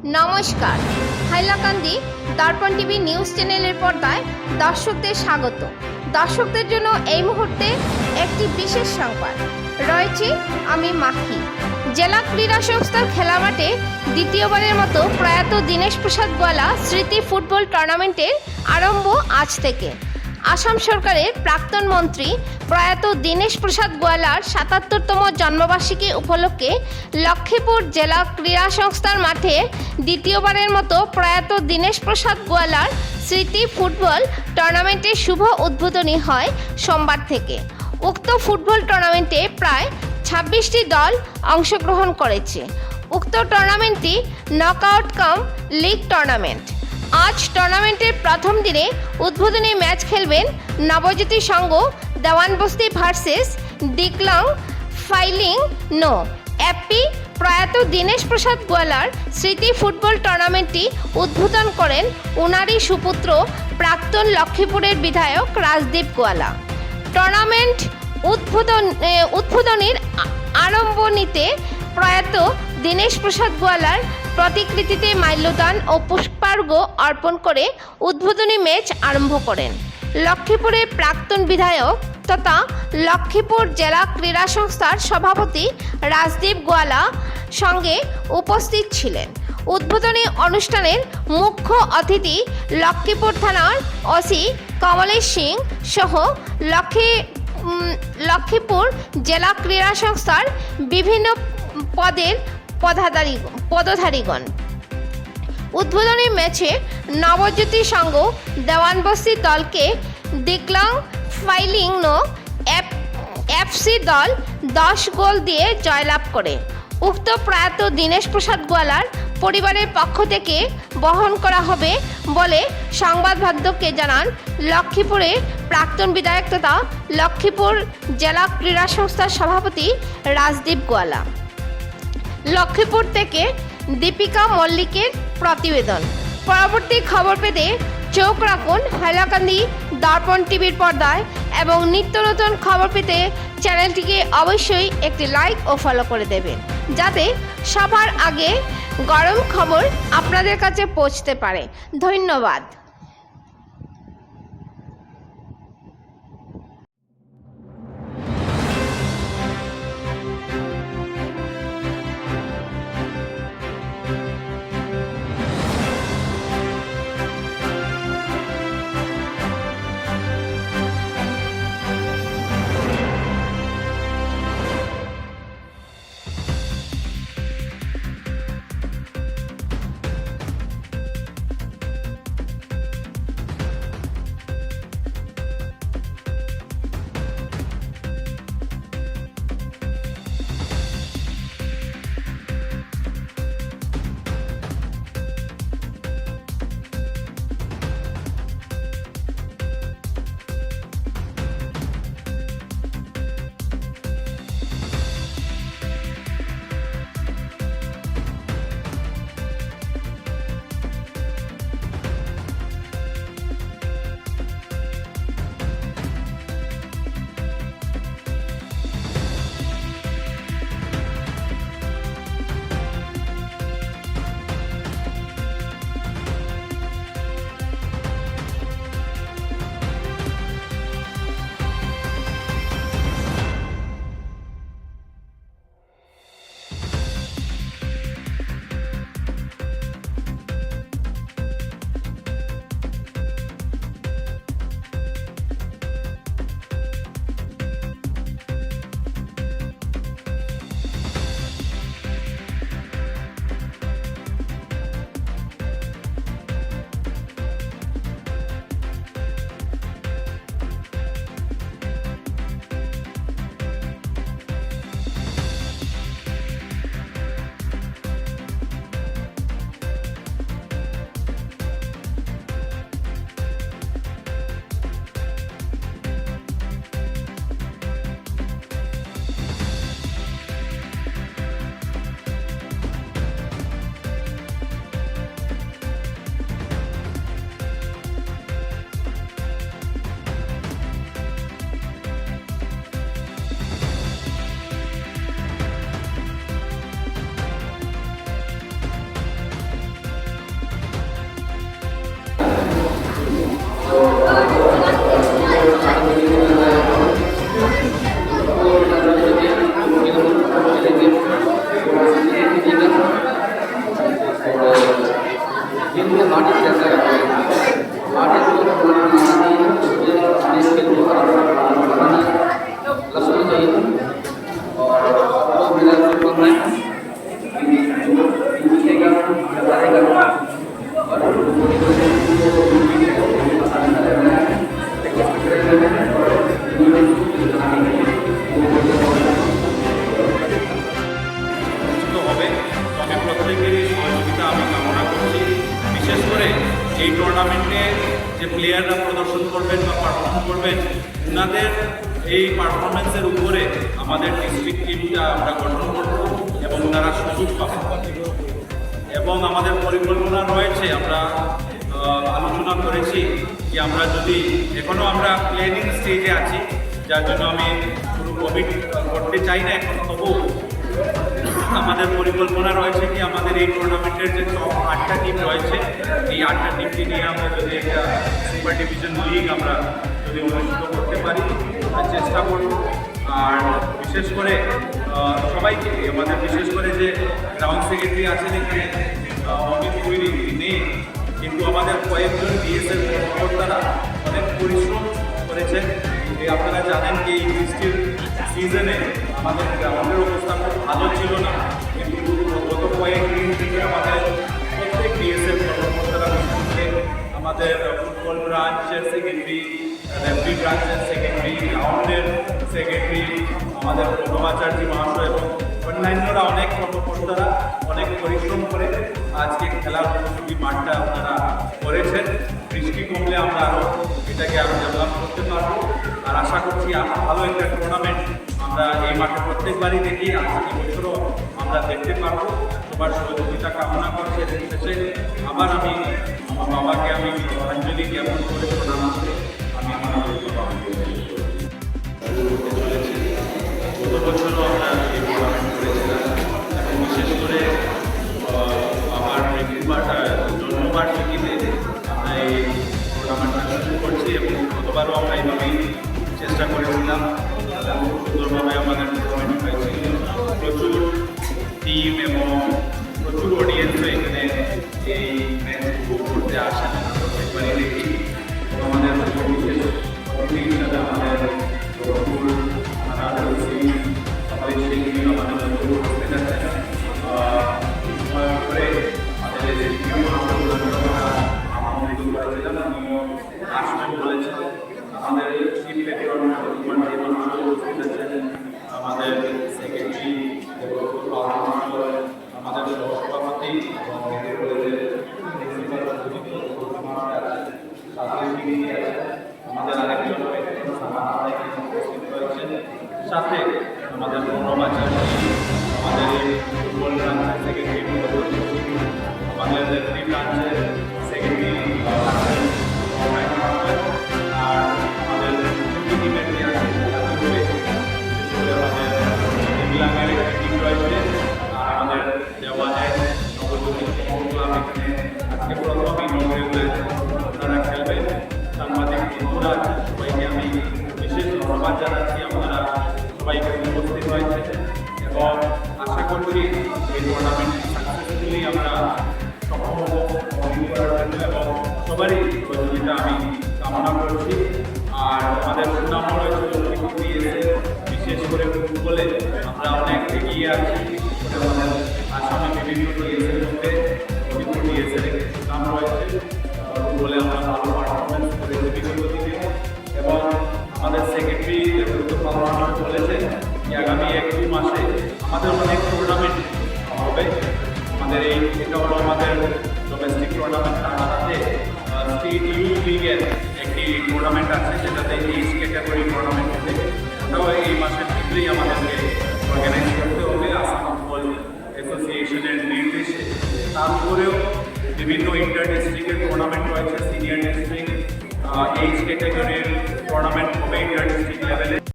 নমস্কার, হাইলাকান্দি দর্পণ TV news চ্যানেলের পর্দায় দর্শকদের স্বাগত। দর্শকদের জন্য এই মুহূর্তে একটি বিশেষ সংবাদ রয়েছে। আমি মাহি। জেলা ক্রীড়া সংস্থার খেলা মাঠে দ্বিতীয়বারের মতো প্রয়াত দীনেশ প্রসাদ গোয়ালা স্মৃতি ফুটবল টুর্নামেন্টের আরম্ভ আজ থেকে। আসাম সরকারের প্রাক্তন মন্ত্রী প্রয়াত দীনেশ প্রসাদ গোয়ালার ৭৭তম জন্মবার্ষিকী উপলক্ষে লক্ষ্মীপুর জেলা ক্রীড়া সংস্থার মাঠে দ্বিতীয়বারের মতো প্রয়াত দীনেশ প্রসাদ গোয়ালার স্মৃতি ফুটবল টুর্নামেন্টের শুভ উদ্বোধনী হয় সোমবার থেকে। উক্ত ফুটবল টুর্নামেন্টে প্রায় ২৬টি দল অংশগ্রহণ করেছে। উক্ত টুর্নামেন্টটি নকআউট কাম লিগ টুর্নামেন্ট। আজ টুর্নামেন্টের প্রথম দিনে উদ্বোধনী ম্যাচ খেলবেন নবজ্যোতি সংঘ দেওয়ানবস্তি ভার্সেস ডিকলং ফাইলিং নো এপি। প্রয়াত দীনেশ প্রসাদ গোয়ালার স্মৃতি ফুটবল টুর্নামেন্টটি উদ্বোধন করেন উনারই সুপুত্র প্রাক্তন লক্ষ্মীপুরের বিধায়ক রাজদীপ গোয়ালা। টুর্নামেন্ট উদ্বোধনীর আরম্ভণীতে প্রয়াত দীনেশ প্রসাদ গোয়ালার প্রতিকৃতিতে মাল্যদান ও পুষ্পার্ঘ্য অর্পণ করে উদ্বোধনী ম্যাচ আরম্ভ করেন। লক্ষ্মীপুরের প্রাক্তন বিধায়ক তথা লক্ষ্মীপুর জেলা ক্রীড়া সংস্থার সভাপতি রাজদীপ গোয়ালা সঙ্গে উপস্থিত ছিলেন। উদ্বোধনী অনুষ্ঠানের মুখ্য অতিথি লক্ষ্মীপুর থানার ওসি কমলেশ সিং সহ লক্ষ্মীপুর জেলা ক্রীড়া সংস্থার বিভিন্ন পদের পদধারীগণ। উদ্বোধনী ম্যাচে নবজ্যোতি সংঘ দেওয়ানবস্তি দলকে ডিকলং ফাইলিং নো এফসি দল 10 গোল দিয়ে জয়লাভ করে। উক্ত প্রয়াত দীনেশ প্রসাদ গোয়ালার পরিবারের পক্ষ থেকে বহন করা হবে বলে সংবাদ মাধ্যমকে জানান লক্ষ্মীপুরের প্রাক্তন বিধায়ক তথা লক্ষ্মীপুর জেলা ক্রীড়া সংস্থার সভাপতি রাজদীপ গোয়ালা। লক্ষ্মীপুর থেকে দীপিকা মল্লিকের প্রতিবেদন। পরবর্তী খবর পেতে চোখ রাখুন হাইলাকান্দি দর্পণ টিভির পর্দায় এবং নিত্য নতুন খবর পেতে চ্যানেলটিকে অবশ্যই একটি লাইক ও ফলো করে দেবেন, যাতে সবার আগে গরম খবর আপনাদের কাছে পৌঁছতে পারে। ধন্যবাদ। বিশেষ করে এই টুর্নামেন্টে যে প্লেয়াররা প্রদর্শন করবেন বা পারফর্ম করবেন ওনাদের এই পারফরমেন্সের উপরে আমাদের ডিস্ট্রিক্ট টিমটা আমরা গঠন করব এবং তারা সুযোগ পাবে এবং আমাদের পরিকল্পনা রয়েছে। আমরা আলোচনা করেছি যে আমরা যদি এখনও আমরা প্ল্যানিং স্টেজে আছি, যার জন্য আমি শুরু কমিট করতে চাই না এখন, তবু আমাদের পরিকল্পনা রয়েছে কি আমাদের এই টুর্নামেন্টের যে টপ 8টা টিম রয়েছে এই 8টা টিমকে নিয়ে আমরা যদি একটা সুপার ডিভিশন লিগ আমরা যদি অনুষ্ঠিত করতে পারি চেষ্টা করব। আর বিশেষ করে সবাইকে আমাদের বিশেষ করে যে গ্রাউন্ড সেক্রেটারি আছেন এখানে অমিত কৈরি নেই, কিন্তু আমাদের কয়েকজন বিএসএফ কর্মকর্তারা অনেক পরিশ্রম করেছেন। আপনারা জানেন কি এই বৃষ্টির সিজনে আমাদের গ্রাউন্ডের অবস্থা খুব ভালো ছিল না, কিন্তু গত কয়েকদিন থেকে আমাদের প্রত্যেক বিএসএফ কর্মকর্তারা আমাদের ফুটবল ব্রাঞ্চের সেক্রেটারি, রেফারি ব্রাঞ্চের সেক্রেটারি, গ্রাউন্ডের সেক্রেটারি, আমাদের প্রণবাচার্য মহাশয় এবং অন্যান্যরা অনেক কর্মকর্তারা অনেক পরিশ্রম করে আজকে খেলার উপযোগী মাঠটা আপনারা করেছেন। বৃষ্টি কমলে আমরা আরও এটাকে আরও ডেভেলপ করতে পারবো আর আশা করছি আরও ভালো একটা টুর্নামেন্ট আমরা এই মাঠে প্রত্যেকবারই দেখি, আজকে বছরও আমরা দেখতে পারবো। সবার সহযোগিতা কামনা করছি। শেষে আবার আমি আমার বাবাকে আমি শ্রদ্ধাঞ্জলি জ্ঞাপন করে প্রণাম করে আমি আমার বাবাকে চলেছি। গত বছরও আমরা এই টুর্নামেন্ট করেছিলাম এবং বিশেষ করে আমার জন্মবার্ষিকীতে আমরা এই টুর্নামেন্টটা শুরু করছি এবং গতবারও আমরা এইভাবেই চেষ্টা করেছিলাম এবং সুন্দরভাবে আমাদের টুর্নামেন্ট হয়েছিল। প্রচুর টিম এবং প্রচুর অডিয়েন্সও এখানে এই ম্যাচ উপভোগ করতে আসেন, প্রত্যেকবারই দেখি। আমাদের বিশেষ অতিথি হিসাবে আমাদের আমাদের আমাদের সেক্রেটারি, আমাদের সভাপতি আমাদের আরেকজন সাথে আমাদের প্রণবাচার্য, আমাদের ফুটবল ব্রাঞ্চের সেক্রেটারি, আমাদের রেফারি ব্রাঞ্চের সেক্রেটারি আর আমাদের টিমের যে আছে আমাদের ইংল্যান্ডের একটা টিম রয়েছে আর আমাদের দেওয়ানের নবদ্বীপ ক্লাব এখানে আজকে প্রথম ইনগ্রেট হয়েছে, তারা খেলবেন। সাংবাদিক বন্ধুরা সবাইকে আমি বিশেষ ধন্যবাদ জানাচ্ছি, আপনারা সবাইকে উপস্থিত হয়েছে এবং আশা করছি এই টুর্নামেন্ট সাকসেসফুলি আমরা সক্ষম হব করার জন্য এবং সবারই সহযোগিতা আমি কামনা করছি। আর আমাদের সুনামও রয়েছে বিশেষ করে ফুটবলে আমরা অনেক এগিয়ে আছি। আমাদের আসামে বিভিন্ন ডিএসের মধ্যে বিভিন্ন ডিএসের নাম রয়েছে, ফুটবলে আমরা ভালো পারফরমেন্স করেছি বিগত দিনে এবং আমাদের সেক্রেটারি বলেছে যে আগামী 1-2 মাসে আমাদের অনেক টুর্নামেন্ট হবে। আমাদের এটা হলো আমাদের ডোমেস্টিক টুর্নামেন্ট, তার সাথে স্টেট ইউথ লিগের একটি টুর্নামেন্ট আছে যেটাতে এইচ ক্যাটাগরি টুর্নামেন্ট হবে, ওটাও এই মাসের ভিতরেই আমাদেরকে অর্গানাইজ করতে হবে আসাম ফুটবল অ্যাসোসিয়েশনের নির্দেশে। তারপরেও বিভিন্ন ইন্টার ডিস্ট্রিক্টের টুর্নামেন্ট রয়েছে, সিনিয়র ডিস্ট্রিক্ট এইচ ক্যাটাগরির টুর্নামেন্ট হবে ইন্টার ডিস্ট্রিক্ট লেভেলে